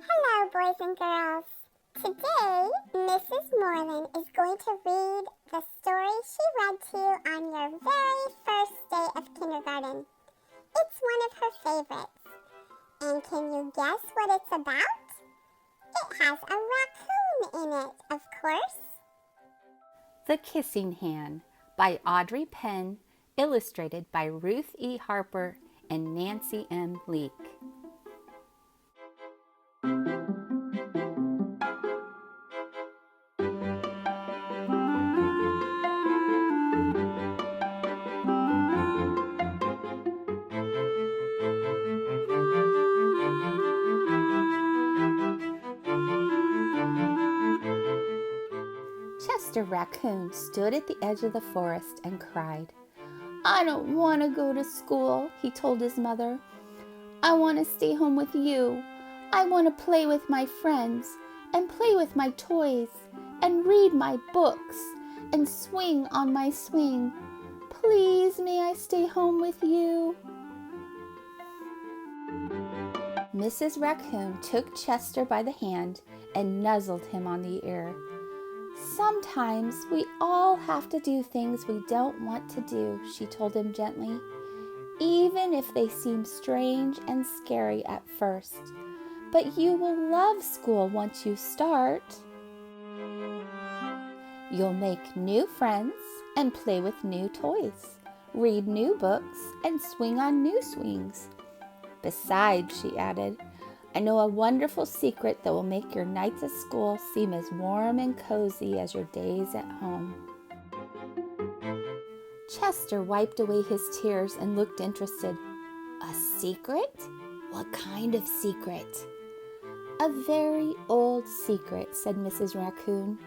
Hello, boys and girls. Today, Mrs. Moreland is going to read the story she read to you on your very first day of kindergarten. It's one of her favorites. And can you guess what it's about? It has a raccoon in it, of course. The Kissing Hand by Audrey Penn, illustrated by Ruth E. Harper and Nancy M. Leake. Chester Raccoon stood at the edge of the forest and cried. "I don't want to go to school," he told his mother. "I want to stay home with you. I want to play with my friends and play with my toys and read my books and swing on my swing. Please, may I stay home with you?" Mrs. Raccoon took Chester by the hand and nuzzled him on the ear. "Sometimes we all have to do things we don't want to do," she told him gently, "even if they seem strange and scary at first. But you will love school once you start. You'll make new friends and play with new toys, read new books and swing on new swings. Besides," she added, "I know a wonderful secret that will make your nights at school seem as warm and cozy as your days at home." Chester wiped away his tears and looked interested. "A secret? What kind of secret?" "A very old secret," said Mrs. Raccoon.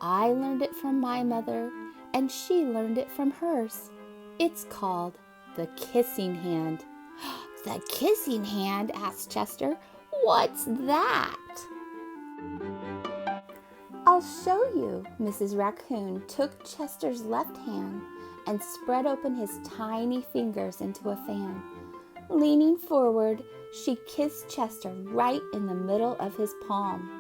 "I learned it from my mother, and she learned it from hers. It's called the Kissing Hand." "The Kissing Hand?" asked Chester. "What's that?" "I'll show you." Mrs. Raccoon took Chester's left hand and spread open his tiny fingers into a fan. Leaning forward, she kissed Chester right in the middle of his palm.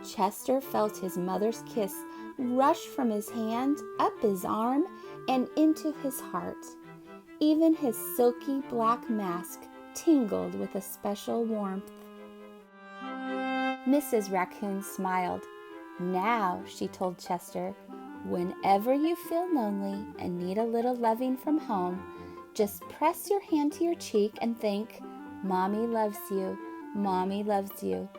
Chester felt his mother's kiss rush from his hand, up his arm, and into his heart. Even his silky black mask tingled with a special warmth. Mrs. Raccoon smiled. "Now," she told Chester, "whenever you feel lonely and need a little loving from home, just press your hand to your cheek and think, 'Mommy loves you, Mommy loves you,'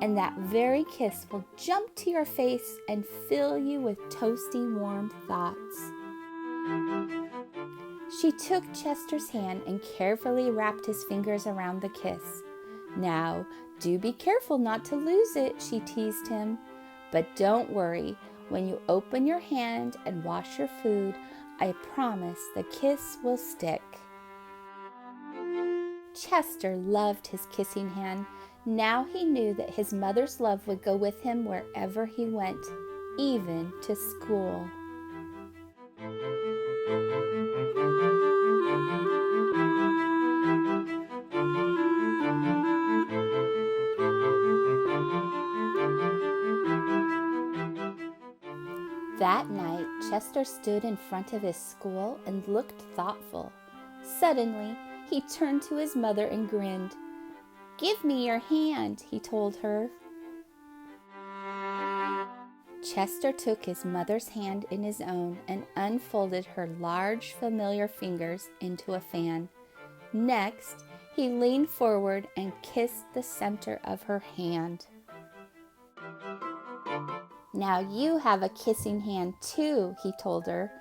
and that very kiss will jump to your face and fill you with toasty warm thoughts." She took Chester's hand and carefully wrapped his fingers around the kiss. "Now, do be careful not to lose it," she teased him. "But don't worry, when you open your hand and wash your food, I promise the kiss will stick." Chester loved his kissing hand. Now he knew that his mother's love would go with him wherever he went, even to school. That night, Chester stood in front of his school and looked thoughtful. Suddenly, he turned to his mother and grinned. "Give me your hand," he told her. Chester took his mother's hand in his own and unfolded her large, familiar fingers into a fan. Next, he leaned forward and kissed the center of her hand. "Now you have a kissing hand too," he told her,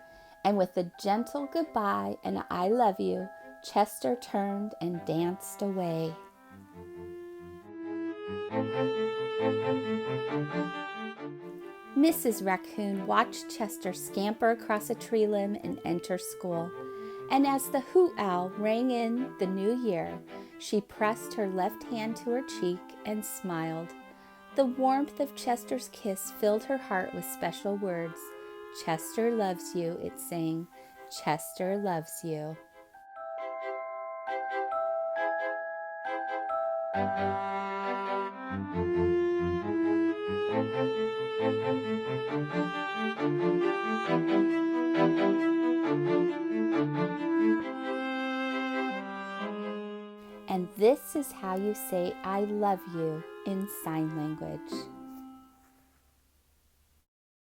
and with a gentle goodbye and "I love you," Chester turned and danced away. Mrs. Raccoon watched Chester scamper across a tree limb and enter school, and as the hoot owl rang in the new year, she pressed her left hand to her cheek and smiled. The warmth of Chester's kiss filled her heart with special words. "Chester loves you," it sang. "Chester loves you." And this is how you say I love you in sign language.